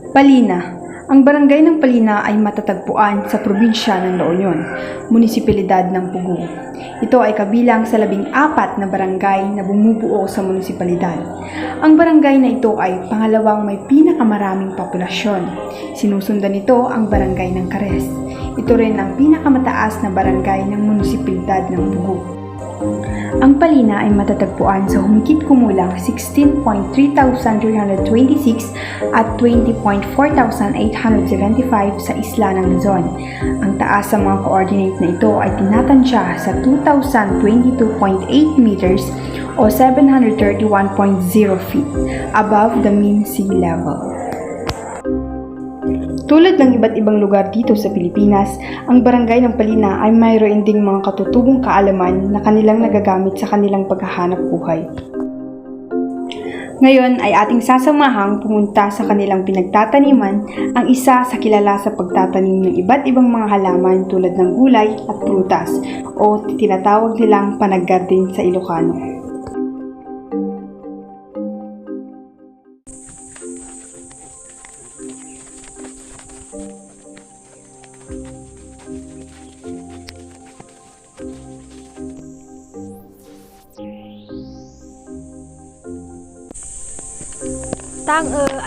Palina. Ang barangay ng Palina ay matatagpuan sa probinsya ng La Union, munisipalidad ng Pugu. Ito ay kabilang sa 14 na barangay na bumubuo sa munisipalidad. Ang barangay na ito ay pangalawang may pinakamaraming populasyon. Sinusundan nito ang barangay ng Cares. Ito rin ang pinakamataas na barangay ng munisipalidad ng Pugu. Ang Palina ay matatagpuan sa humigit kumulang 16,326 at 20,4,875 sa isla ng Luzon. Ang taas sa mga coordinate na ito ay tinatansya sa 2,022.8 meters o 731.0 feet above the mean sea level. Tulad ng iba't ibang lugar dito sa Pilipinas, ang barangay ng Palina ay mayroon ding mga katutubong kaalaman na kanilang nagagamit sa kanilang paghahanap buhay. Ngayon ay ating sasamahang pumunta sa kanilang pinagtataniman, ang isa sa kilala sa pagtatanim ng iba't ibang mga halaman tulad ng gulay at prutas o tinatawag nilang panaggarden sa Ilocano.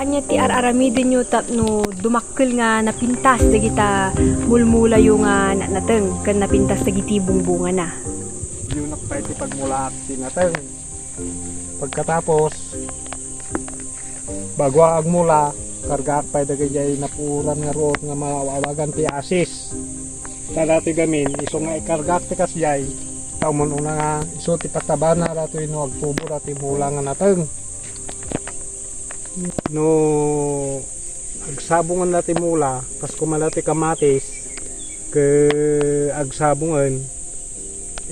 Anya ti araramidin nyo tapno dumakkel nga napintas dagita mulmula yung nateng kan napintas dagiti bungbunga na. Yung nakapay ti pagmula ti nateng. Pagkatapos bago agmula karga pay dagiti napuran nga root nga mawawagan ti asis. Dati gamin iso nga ikarga ti kasjay. Taumon una nga iso ti patabana rato ino agtubo rati mula nga nateng. No agsabungan natin mula kas kumalati kamatis ke agsabungan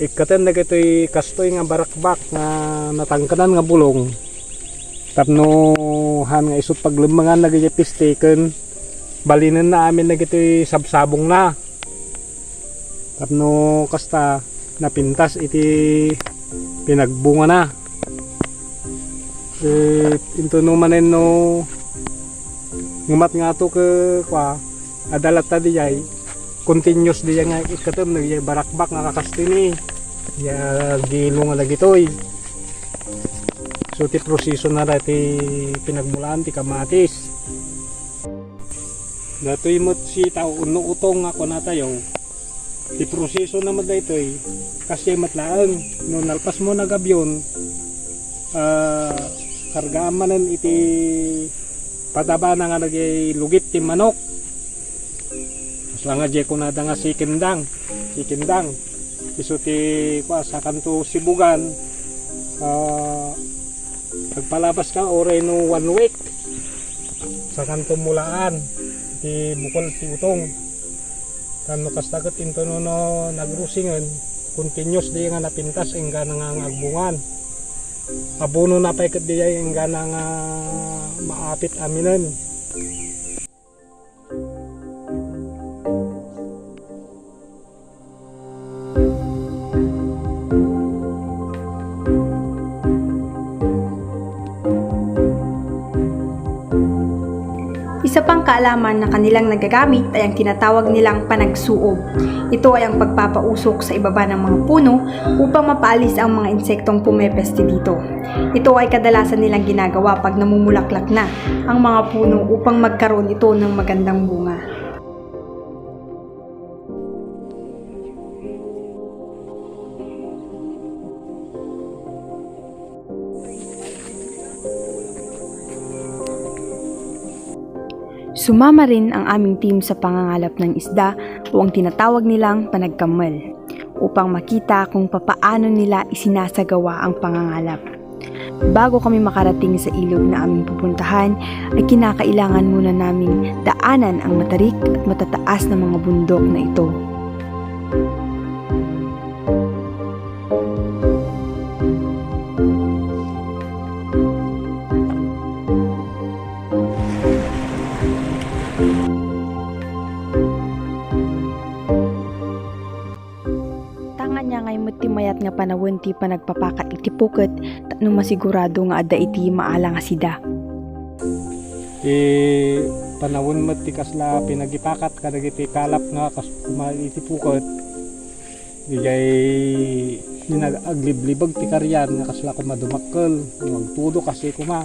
ikatan na gito'y kastoy nga barakbak nga natangkanan nga bulong tapno han nga isot paglumangan na gito'y pistiken balinan na amin na gito'y sabsabong na tapno kasta napintas iti pinagbunga na into no manen no ngumat nga to ke kwa adalat ta dijay continuous diya nga ikatem nag barakbak nga kakastini ya gilo nga dagitoy so ti proseso na dati pinagmulaan ti kamatis datoy mot si tao uno utong nga kuna tayo ti proseso na madaytoy kasi matlaang no nalpas mo na gabyon kargaan manen iti pataba na nga nagay lugit ti manok mas nga je ko nada nga sikindang iso ti sa kanto sibugan pagpalabas ka oray no 1 week sa kanto mulaan ti bukol ti utong kano kastagat into no nagrusingan continuous di nga napintas engga nga agbungan abono na pay ket diay ang gana nga maapit aminan. Isa pang kaalaman na kanilang nagagamit ay ang tinatawag nilang panagsuob. Ito ay ang pagpapausok sa ibaba ng mga puno upang mapaalis ang mga insektong pumepeste dito. Ito ay kadalasan nilang ginagawa pag namumulaklak na ang mga puno upang magkaroon ito ng magandang bunga. Sumama rin ang aming team sa pangangalap ng isda o ang tinatawag nilang panagkamal upang makita kung papaano nila isinasagawa ang pangangalap. Bago kami makarating sa ilog na aming pupuntahan ay kinakailangan muna naming daanan ang matarik at matataas na mga bundok na ito. Mayat nga panawon ti panagpapakat iti puket tanong masigurado nga adda iti maalang asida. panawon mo ti kasla pinagipakat kadagiti kalap nga kas kumaiti pukot digay ninagliblibag ti karyan nga kasla kumadumakkel magtudo kasi kuma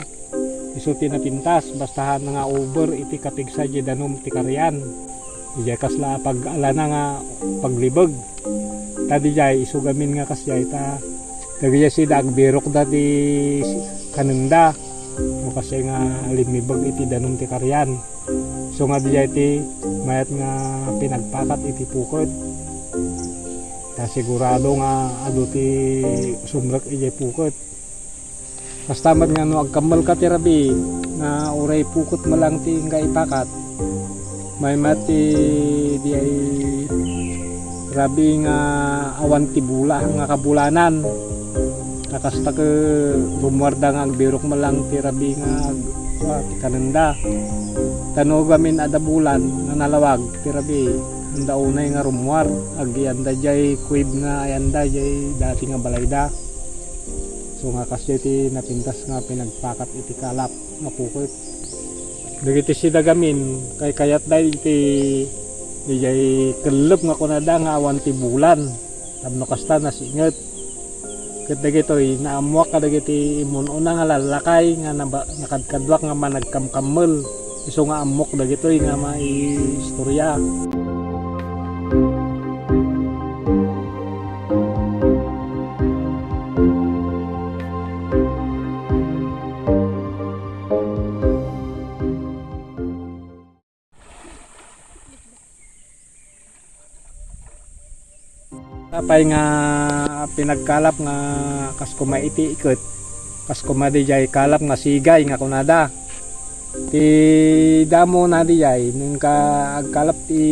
iso tinapintas bastahan na nga over iti kapigsa di danom ti karyan digay kasla pag-alana nga paglibag tadi jay isugamin nga kasyay ta dagay si dagbirok dati kanenda mo kasi nga limibag iti danom ti karyan so nga dijay ti mayat nga pinagpakat iti pukod ta sigurado nga adu ti sumrak iti pukod kastamat nga no agkamal ka ti rabi nga uray pukot malang ti nga ipakat may mati di ay rabi nga awan ti bula nga kabulanan nakasta ke rumwarda nga agbirok malang ti rabi nga ti kanenda tano gamin ada bulan nga nalawag ti rabi anda unay nga rumwar agi anda jay kuib nga ayanda jay dati nga balayda so nga kasya ti napintas nga pinagpakat iti kalap nga pukot dagiti sida gamin kay kayat day iti di jay kelep nga kunada nga awan ti bulan tapno kasta nasinget ket dagitoy naamuak kadagiti imununa nga lalakay nga nakadkadwak nga managkamkamel iso nga amok dagitoy nga maistorya tapay nga pinagkalap nga kas kumaiti ikot kas kumadijay kalap nga sigay nga kunada ti damo na dijay nung ka agkalap ti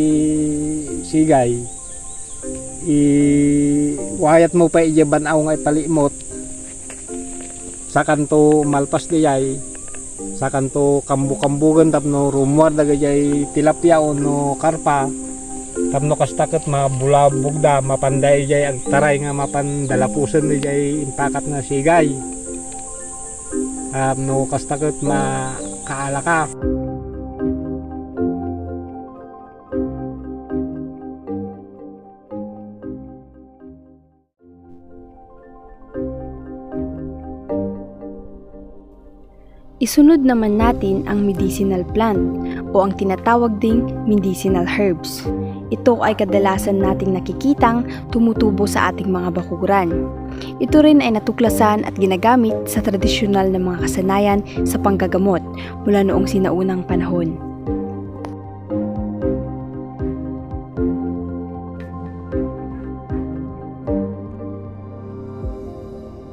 sigay i wayat mo pa ijaban aw nga ipalimot sa kanto malpas dijay sa kanto kambu-kambugan tapno rumwar dagay tilapia o no karpa tapno kastakot mabulabog da mapanday jay agtaray nga mapandalapusan ni jay impakat nga sigay no kastakot makaalaka Isunod naman natin ang medicinal plant o ang tinatawag ding medicinal herbs. Ito ay kadalasan nating nakikitang tumutubo sa ating mga bakuran. Ito rin ay natuklasan at ginagamit sa tradisyonal na mga kasanayan sa panggagamot mula noong sinaunang panahon.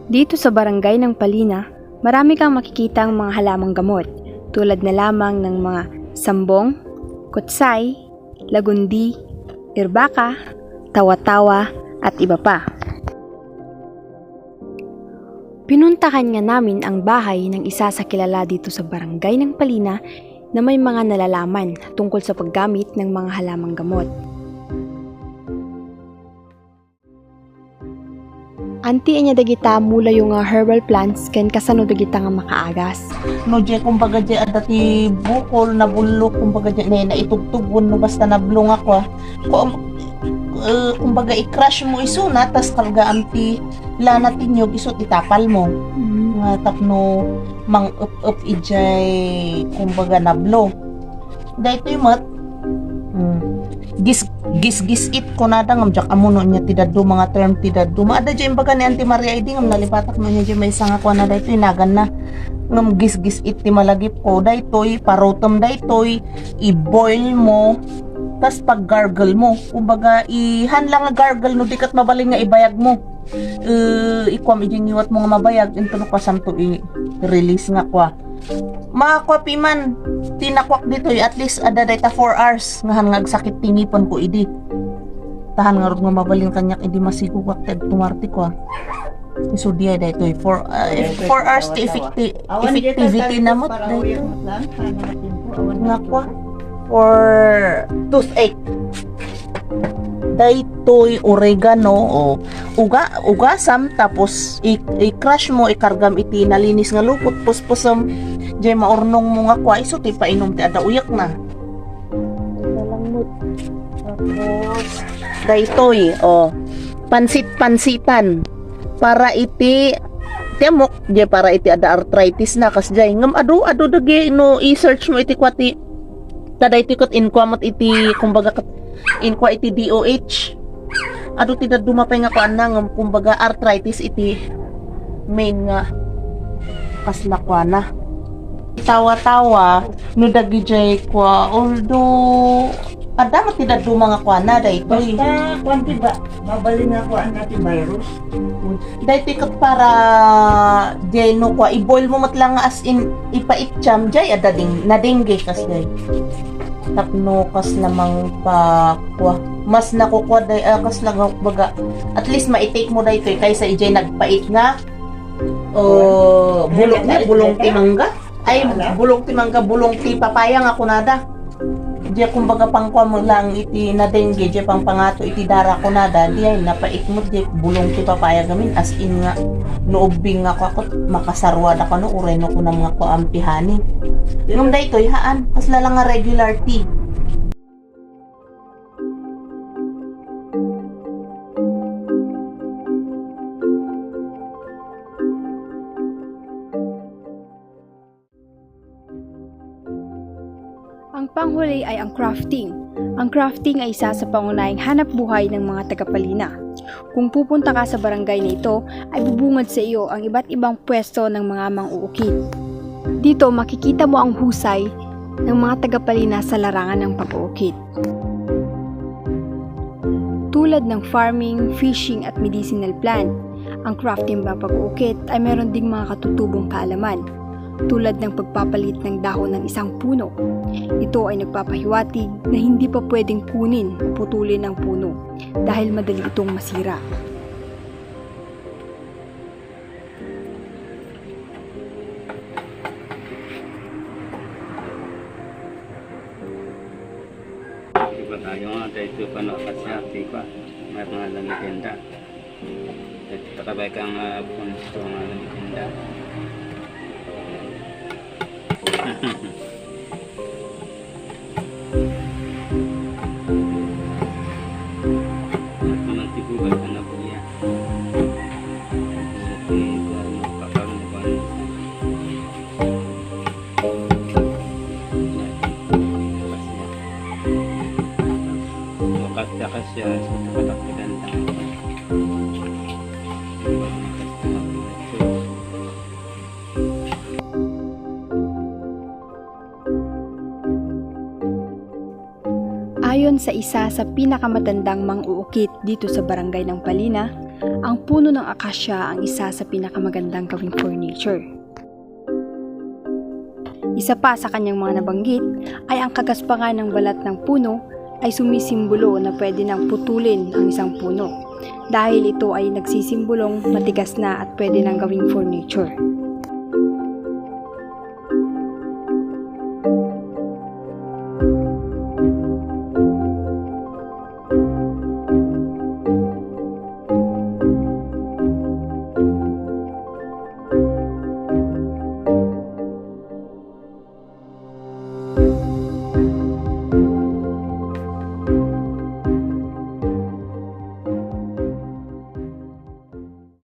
Dito sa barangay ng Palina, marami kang makikitang mga halamang gamot tulad na lamang ng mga sambong, kutsay, lagundi, irbaka, tawa-tawa at iba pa. Pinuntahan nga namin ang bahay ng isa sa kilala dito sa barangay ng Palina na may mga nalalaman tungkol sa paggamit ng mga halamang gamot. Anti anya dagita mula yung herbal plants ken kasano dagita nga makaagas. No je kumbaga je adati bukol na bulok kumbaga je na itugtugon no basta nablong ako. Kumbaga i-crush mo isuna tas kalga amti lana tinyog isot itapal mo. Nga tapno mang up ijay kumbaga nablo. Daytoy mat gis it ko na ngam jak amuno nya tidaddo mga term tidaddo maada jay imbaga ni Auntie Maria idi ngam nalipatak man nya jay may isang ako na daytoy nagan na ngam gis it ti malagip ko daytoy parotom daytoy i-boil mo tas pag gargle mo kumbaga ihanlang nga gargle no dikat mabaling nga ibayag mo ikwam ijingiwat mo nga mabayag into no kasamto i-release nga kwa makakwapi man tinakwak dito at least ada data 4 hours ngahan nga sakit tingipon ko idi tahan nga rod nga mabaling kanyak idi masigugak tag tumarti ko so diya dito 4 hours ti effectivity na mo dito nga kwa for toothache daytoy oregano o ugasam tapos i-crush mo ikargam iti nalinis nga lupot puspusam jay maurnong mo nga kwa iso ti painom ti ada uyak na nalangot tapos daytoy pansit-pansitan para iti temok jay para iti ada arthritis na kas jay ngam adu dagi no i-search mo iti kwati taday tikot inquamot iti kumbaga inkwa iti DOH adu ti dumapay nga kuan na ngam kumbaga arthritis iti main nga kasla kuana tawa-tawa no dagi jay kwa although ada mo ti mga kuana daytoy Basta, kwanti ba? Mabali nga ko ang natin virus. dahil tikot para jay no kwa i-boil mo matlang as in ipaitcham jay adading na dengue kas jay tapno kas lamang pa kwa mas nakukuha day kas lang baga at least ma-take mo daytoy kaysa ijay nagpait nga bulong timangga ay bulong timangga bulong ti papaya nga kunada di kumbaga pangkwa mo lang iti na dengue di pang pangato iti dara kunada di ay napait mo di bulong ti papaya gamin as in nga noobing nga kakot makasarwa da kano ureno ko na mga kuampihani ngum daytoy haan kas lang nga regular tea Ang panghuli ay ang crafting. Ang crafting ay isa sa pangunahing hanap buhay ng mga taga-Palina. Kung pupunta ka sa barangay na ito, ay bubungad sa iyo ang iba't ibang pwesto ng mga mang-uukit. Dito makikita mo ang husay ng mga taga-Palina sa larangan ng pag-uukit. Tulad ng farming, fishing at medicinal plant, ang crafting ba pag-uukit ay meron ding mga katutubong kaalaman. Tulad ng pagpapalit ng dahon ng isang puno. Ito ay nagpapahiwatig na hindi pa pwedeng kunin o putulin ang puno dahil madali itong masira. Iba tayo nga dahil pa no kasyati pa may mga lamitinda. Takabay kang punto nga lamitinda. Mantibugan ka na po yan. Takas siya sa kataktigan tayo. Ayon sa isa sa pinakamatandang mang-uukit dito sa barangay ng Palina, ang puno ng akasya ang isa sa pinakamagandang gawing furniture. Isa pa sa kanyang mga nabanggit ay ang kagaspangan ng balat ng puno ay sumisimbolo na pwede nang putulin ang isang puno dahil ito ay nagsisimbolong matigas na at pwede nang gawing furniture.